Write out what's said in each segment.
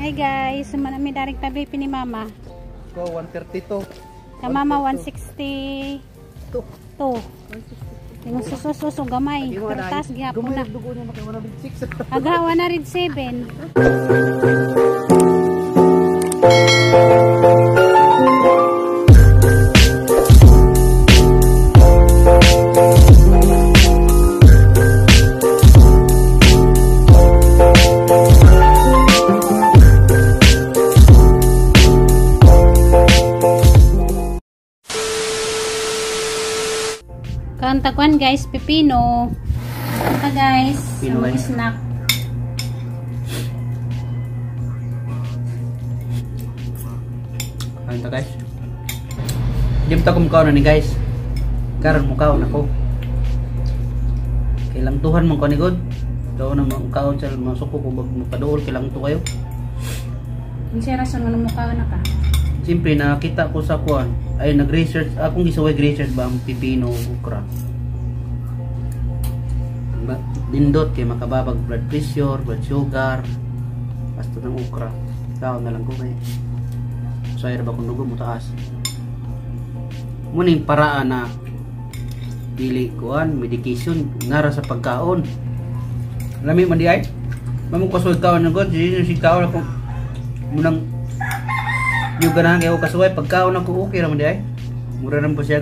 Hi guys, manami daring tabi ni mama. Ko 132. Ka mama 160. To. Yung sususo gamay. Kertas gihapon na. Dugo niya maka 106. Aga 107. Kantakuan guys, pipino. Kanta guys, yung snack. Kanta guys. Dim ta kumkaw na ni guys. Karon mukaw na ko. Kailang tuhan mong kanigod. Daw na mukaw sa masuko ko bag mapaduol kailang to kayo. Ang rason nga mukaw na ka. Siyempre nakita ko sa kuan ay nag-research akong gisaway research ba ang pipino okra. Dindot kay makababag blood pressure, blood sugar. Basta ng okra. Daw na lang ko kay. Sayar ba kung dugo mo taas. Muning paraan na dili kuan medication ngara sa pagkaon. Lami man di ay. Mamong kasuod kaon ng god, si kaon ako munang yung ganahan kayo kasuway pagkaon ako okay raman di ay. Mura rin po siya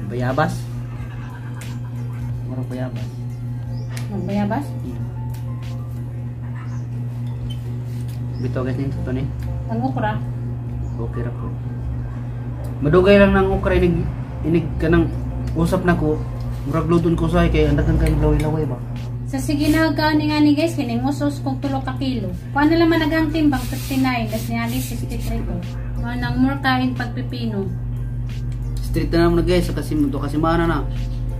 bayabas. Mura bayabas. Bayabas? Bito guys nin ito ni. Ang okra? Okay ra po. Madugay lang ng okra inig kanang usap na ko. Murag luton ko sa kay andagan kay laway-laway ba. Sa sige na kaani nga ni guys, kining usos kog 3 ka kilo. Kuan na lang nagang timbang 59, das niya 63 ko. Manang more kain pagpipino. Street na naman na guys, kasi mana na.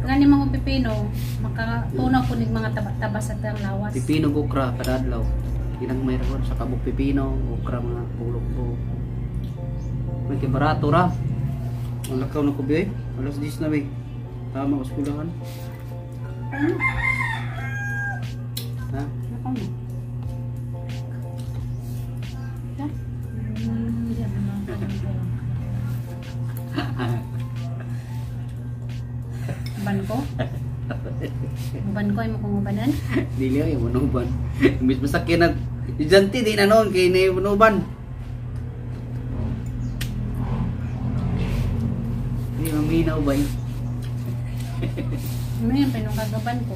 Gani mga pipino, makatunaw ko nig mga taba-taba sa tang lawas. Pipino okra kada adlaw. Kinang may ron sa kabuk pipino, okra mga pulok-pulok. May barato ra. Ang lakaw na ko be, alas 10 na be. Tama ko skulahan. Ha? Lakaw na. Ban ko? Ban ko ay mo kong ubanan? Dili ay manuban. Imbis masakyan na ijanti di na noon kay na manuban. Di maminaw ba yun? Ano yung pinungkagaban ko?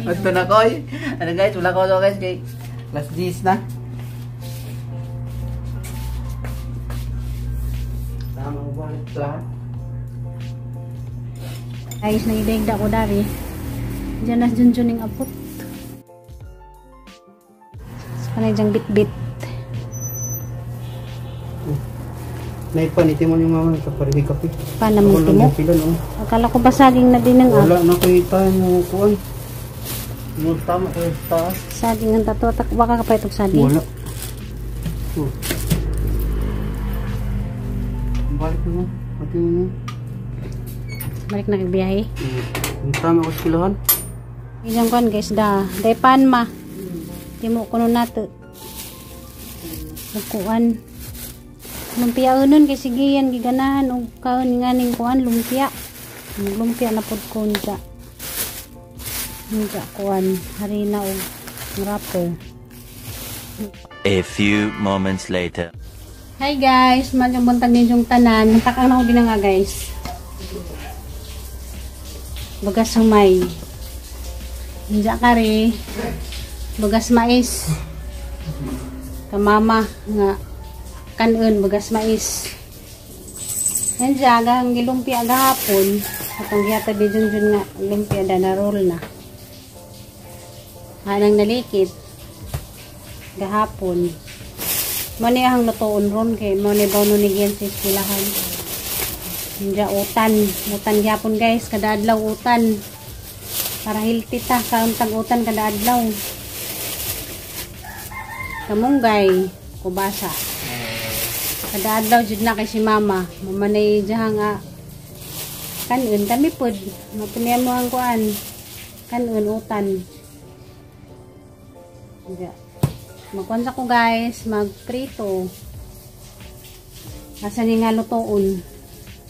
Ito na ko eh. Ano guys, wala ko daw guys kay class 10 na. Tama ko ba lahat? Ayos na idegda ko dari. Diyan na junjuning apot. Panay diyang bit-bit. Naipan, itimon yung mama sa parigi kape. Paano mo timo? Akala ko ba saging na din ang wala nakita yung kuwan. Yung tama ko yung taas. saging ang tato. Baka ka pa itong saging? Wala. Balik mo. Pati mo. Balik na kagbiyahe. Yung tama ko skulahan. Isang kuhan guys da. Daypan ma. Timo kuno nato. Nagkuhan. Lumpia unon kay sige yan giganahan og kaon nga ning kuan lumpia. Lumpia na pud ko nja. Nja kuan harina og wrapper. A few moments later. Hi guys, malang buntag ninyong tanan. Takang na ko din nga guys. Bagas humay. Nja kare. Bagas mais. Kamama nga kanon bagas mais. Yan siya, ang gilumpia gahapon. At ang giyata di dun nga lumpia da na roll na. Anang nalikit. Gahapon. Mani ang lutoon ron kay mani baw nun nigiyan sa istilahan. Hindi utan. Utan gihapon guys. Kada adlaw utan. Para healthy ta. Kauntang utan kada adlaw. Kamunggay. Kubasa. Kada adlaw jud na kay si mama. Mamanay diha nga kanon kami pod. Mapunian mo ang kuan. Kanon utan. Magkuhan ko guys, magprito. Asa ni nga lutoon.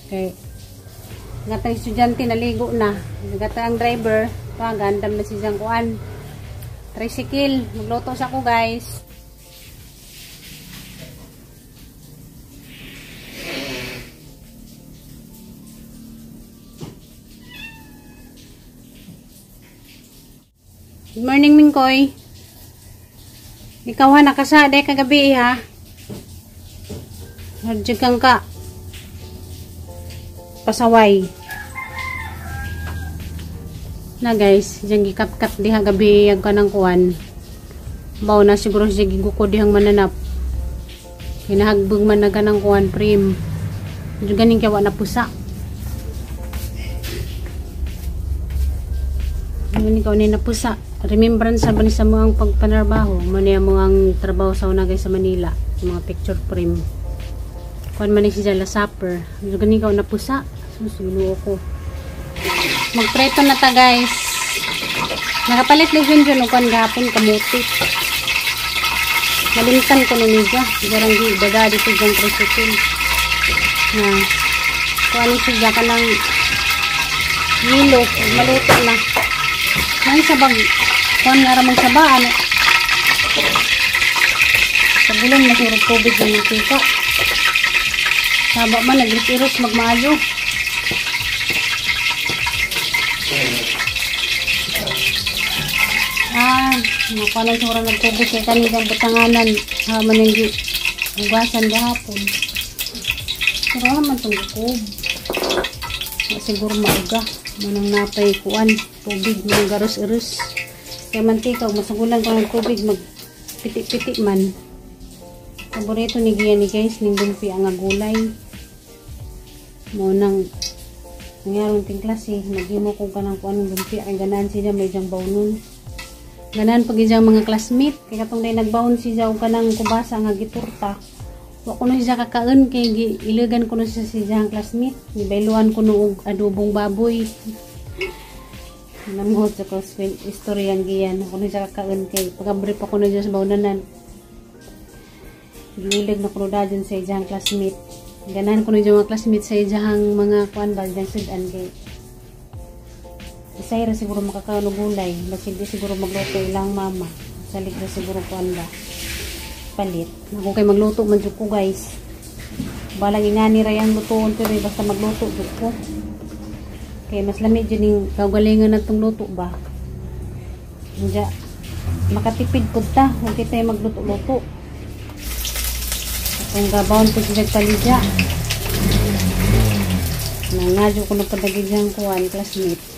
Okay. Gatang estudyante naligo na. Gatang driver, gandam na si siyang kuan. Tricycle, magluto sa ko guys. Good morning, Mingkoy. Ikaw ha, nakasade kagabi ha. Hadyagang ka. Pasaway. Na guys, diyang gikap-kap diha gabi ang kanang kuwan. Baw na siguro siya giguko dihang mananap. Hinahagbog man na kanang kuwan prim. Diyan ganing kawa na pusa. Ano ikaw ni na pusa. Remembrance sa ba sa mga pagpanarbaho mo niya mga trabaho sa una guys sa Manila, mga picture frame kuan man ni siya la supper gani ka na pusa susulo ko magpreto na ta guys. Nakapalit legend yun kuan gapon kamuti nalimtan ko na niya garang gidaga dito dyan tricycle na kuan ni siya ka ng hilo maluto na nang sabag kuan nga ramang sabaan pagulan masurog tubig ng tika saba man nagripiros magmaayo nakuha surang nagtubig kay kanilang butanganan mananggi hugasan gahapon pero naman itong gukub siguro mauga manang napay kuan tubig ng garos-eros kaya mantika masagulan ko ng tubig magpiti-piti man. Paborito ni Gian ni guys ning lumpia nga gulay mo nang nangyarong ting klase nagimo ko kanang kuan ng lumpia ay ganahan siya may jang bawnon ganahan pag ijang mga classmate kay katong day nagbawon siya og kanang kubasa nga giturta wa ko na siya kakaon kay ilegan ko na siya siyang classmate gibailuan ko og adobong baboy namuhot sa crossfit istorya ang giyan ako na siya kakaon kay pag-brief ako na siya sa bawnanan gilig na ko na dyan sa ijang classmate ganahan ko na dyan mga classmate sa ijang mga kuan ba dyan sudan kay isay ra siguro makakaon og gulay basig di siguro magluto ilang mama salig ra siguro kuan ba palit ako kay magluto man jud ko guys balang ingani ra yang lutoon pero basta magluto jud ko kay mas lamig dyan yung kagalingan natong luto ba hindi makatipid po ta huwag kita yung magluto-luto kung gabawon po siya palidya nangadyo ko na padagi dyan kuhan classmate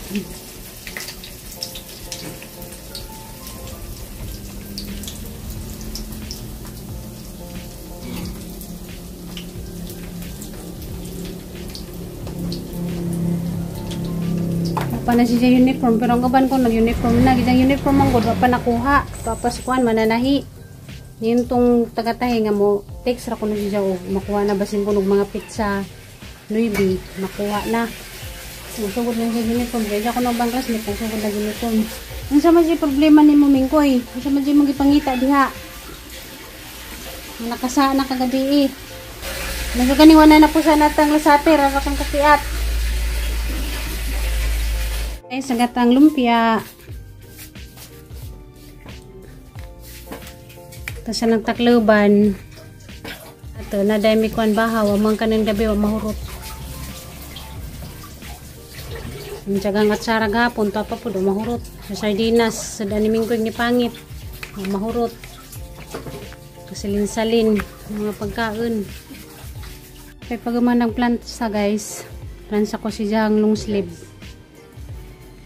pa na siya uniform pero ang gaban ko nag-uniform na gidang uniform ang god pa nakuha tapos kuan mananahi yun tong tagatahi nga mo text ra ko na siya og makuha na basin ko ng mga pizza Louis V makuha na sugod na siya uniform kaya ako na bang classmate kung sugod na uniform ang sama siya problema ni mo Mingkoy ang sama siya magipangita diha nakasa na kagabi nagkaniwan na po sa natang lasate ra kang kakiat ay sagatang lumpia tapos ng takluban ato na dahil may kuhan bahaw amang kanang gabi wa mahurot ang tsagang at sarag hapon tapa po do mahurot sa sardinas sa daniming ko ni pangit mahurot kasilin-salin mga pagkaon kaya pag ng plant sa guys plansa ko si jang long sleeve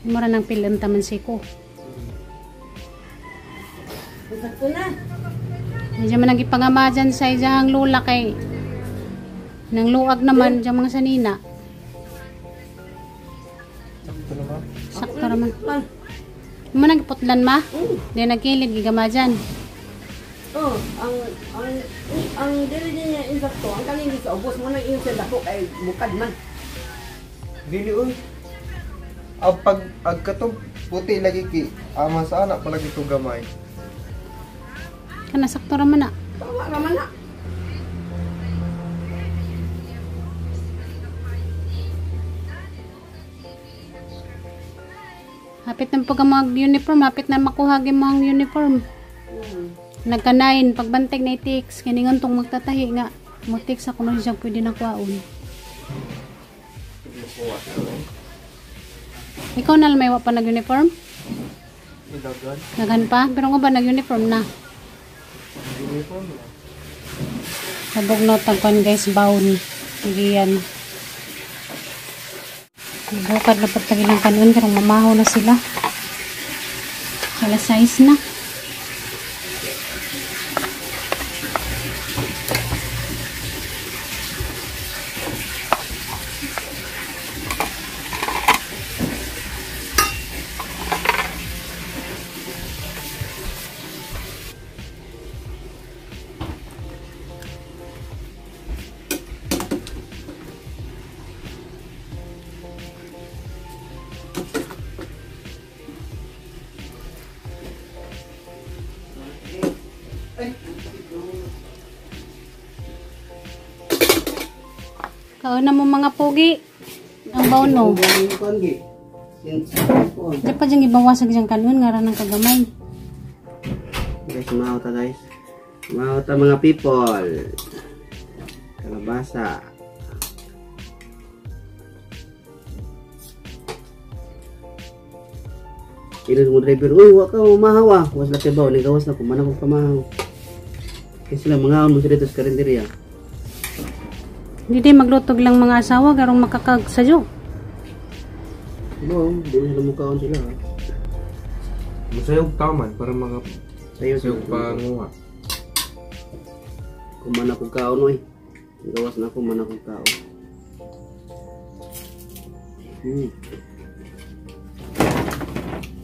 mura ng pilan taman siko. Ito na. Medyo man nagipangama dyan sa ijahang lula kay nang luag naman dyan mga sanina. Sakto naman. Mo nagputlan ma? Di nagkilid gigama dyan. Oh, ang dili niya insakto, ang kaning sa ubos mo nang insa dako ay bukad man. Dili oy. Pag agkatong puti lagi ki ama sa anak palagi to gamay. Kana sakto ra man na. Tama raman na. Hapit na pag mag-uniform, hapit na makuha gyud mo ang uniform. Nagkanain pagbanteg na itix kiningon tong magtatahi nga mo tix ako na siya pwede na kuhaon. Ikaw na may wa pa nag-uniform? Idagan. Nagan pa? Pero nga ba nag-uniform na? Uniform na. Sabog no tagkuan guys, baon. Giyan. Bukad na pagtagilang kanon, karong mamaho na sila. Kala size na. Kaon na mo mga pogi. Ang baon mo. Diyan pa dyan ibawasag dyan kanon, nga ng kagamay. Guys, mahota guys. Mahota mga people. Kalabasa. Ilan mo driver, uy, wak ka umahaw ah. Kuwas na tibaw, nagawas na kumana kong pamahaw. Kasi sila mga mo sila ito sa karinderya. Hindi din maglutog lang mga asawa, garong makakagsadyo. Bo, di mo sila mukhaon sila ha. Masayog taman para mga Sayog panguha. Kumana kong kaon oy. Gawas na kumana kong kaon.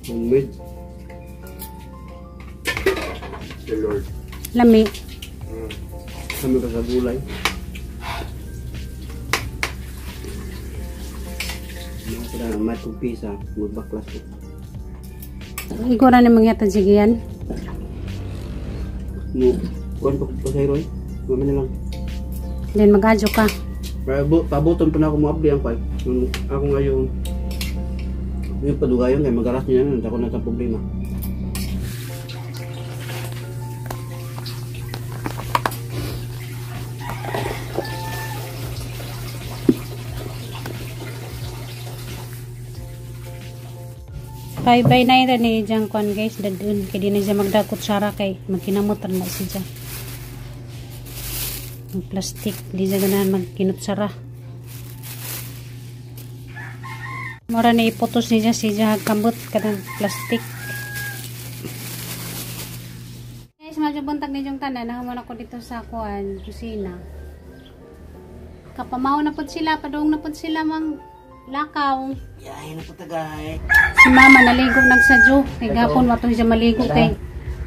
Homemade. The Lord. Lami. Kami ka sa gulay. Mga sila na mat kong pisa, magbaklas ko. Igura na mangyatan sige yan. No, kuhan pa sa Roy. Mami na lang. Then mag-adyo ka. Pabuton pa na ako mo-update ang fight. Ako ngayon, yung padugayon kaya mag-aras niya na, ako na sa problema. Bye-bye na yun ni Jang Kwan guys. Dadun. Kaya di na siya magdakot sara kay magkinamot na siya. Ang plastic. Di siya ganahan magkinot sara. Mura na ipotos niya siya hagkambot ka ng plastic. Guys, medyo buntag ni Jong tanan. Nangaman ako dito sa kuan, kusina. Kapamaw na po sila. Padung na po sila mang lakaw. Yahin na po tagay. Si mama naligo nagsadyo. Kay gapon watong siya maligo kay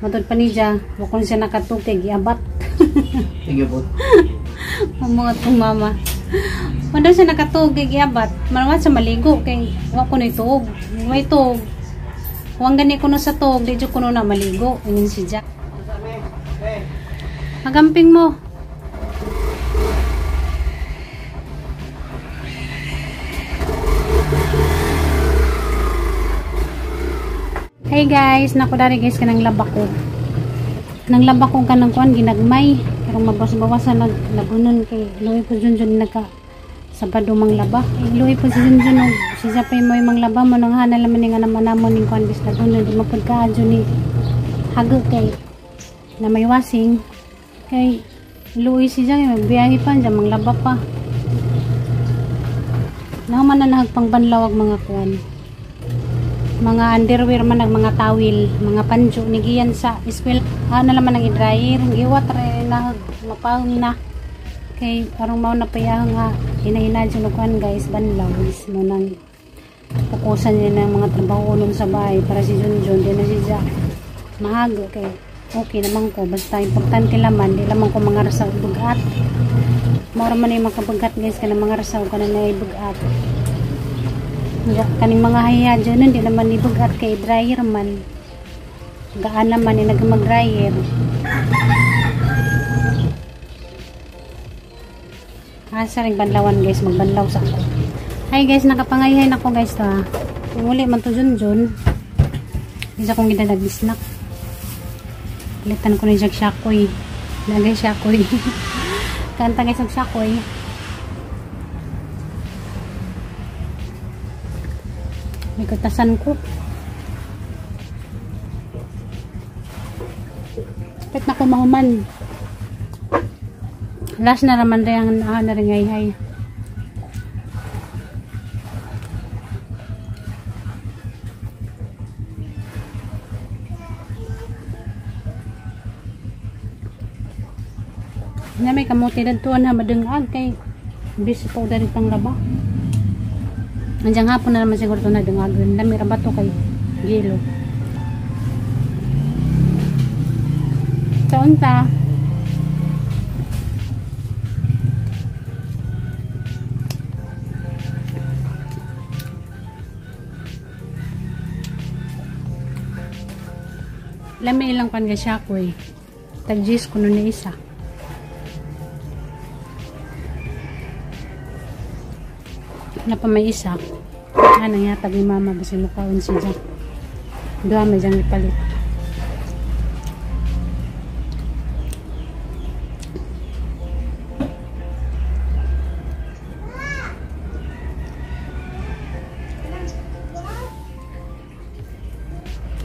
matod pa niya. Wakon siya nakatug kay giabat. Sige po. Mamungat kong mama. Wala siya nakatug kay giabat. Manawat sa maligo kay wako na itug. May tug. Huwag gani ko na sa tug. Di ko na maligo. Anin si Jack. Magamping mo. Hey guys, naku dari guys kanang laba ko. Nang laba ko kanang kuan ginagmay. Karong mabawas-bawasan naglabunon kay luwi po Junjun nagka Sabado mang laba. Luwi po si Junjun og si Japay mo mang laba mo nang hanal man nga naman namon ning kuan bis labunon di mapud kaadyo ni hago kay na may wasing kay luwi si Japay magbiyahe pa dyan mang laba pa. Naman na nagpangbanlawag mga kuan. Mga underwear man ng mga tawil, mga panjo nigiyan sa eskwela. Ano naman ang i-dryer, giwat re na mapahong na. Kay parang mao na payah nga hinahinadyo no kuan guys banlaw mo nang pukusan niya ng mga trabaho nun sa bahay para si Junjun din na siya mahago kay okay naman ko basta importante laman di lamang ko mga rasaw bugat. Mao man ay makabugat guys kana mga rasaw kana na bugat. Kaning mga haya dyan, hindi naman ibugat kay dryer man. Gaan naman, nagmag-dryer. Asa ring banlawan guys, magbanlaw sa ako. Hi guys, nakapangayahin ako guys to ha. Kung uli man to Junjun, isa kong gidadag-snack. Palitan ko na yung shakoy. Lagay shakoy. Kanta guys ang shakoy. May katasan ko. Pet na ko mahuman. Last na naman rin ang naringay-hay. Na may kamuti na tuwan na madengag kay busy pa dari pang laba. Andiyan hapon na naman siguro ito na dengag. Dami rabato kay gilo. Taon ta. Lami ilang pan ga shakoy. Tagjis ko nun na isa. Na pa may isa. Ano yatag ni mama basi mukhaon siya dyan. Doa may dyan ipalit.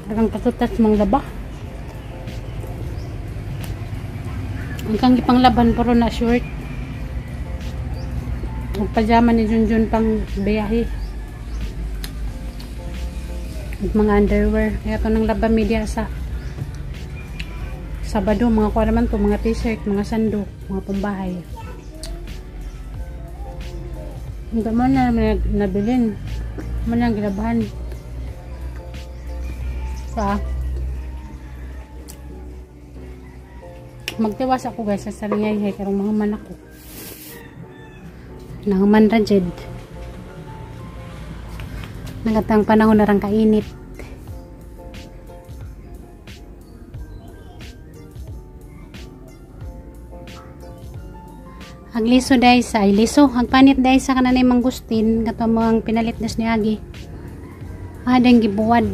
Parang patutas mang laba. Ang kang ipanglaban pero na short. Ang pajama ni Junjun pang biyahe. At mga underwear. Kaya ito nang laba media sa Sabado. Mga kuha naman to. Mga t-shirt, mga sando, mga pambahay. Hindi mo na nabilin. Mo na ang gilabahan. Sa magtiwas ako guys sa saringay karong mahuman ako nahuman ra jud nagatang panahon na rang kainit agliso dai sa iliso agpanit dai sa kananay manggustin kato mga pinalit nas ni Agi adang gibuwad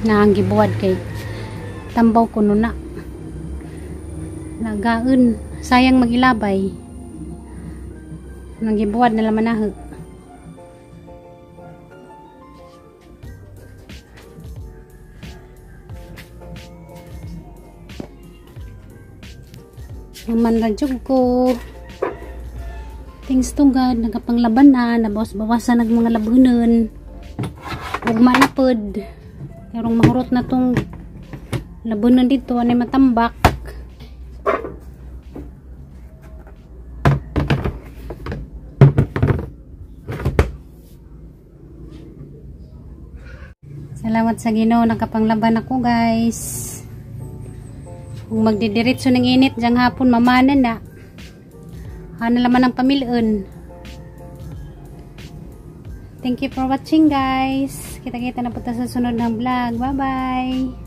na ang gibuwad kay tambaw kuno na nagaon sayang magilabay nagibuwad na laman naho ang manradyog ko thanks to God nagapanglaban na nabawas-bawasan ng mga labunon ugma na pod karong mahurot na tong labunon dito anay matambak. Salamat sa Ginoo nakapanglaban ako guys. Kung magdidiretso ng init diyang hapon mamanan na. Ano laman ang pamilon. Thank you for watching guys. Kita-kita na po sa sunod ng vlog. Bye bye.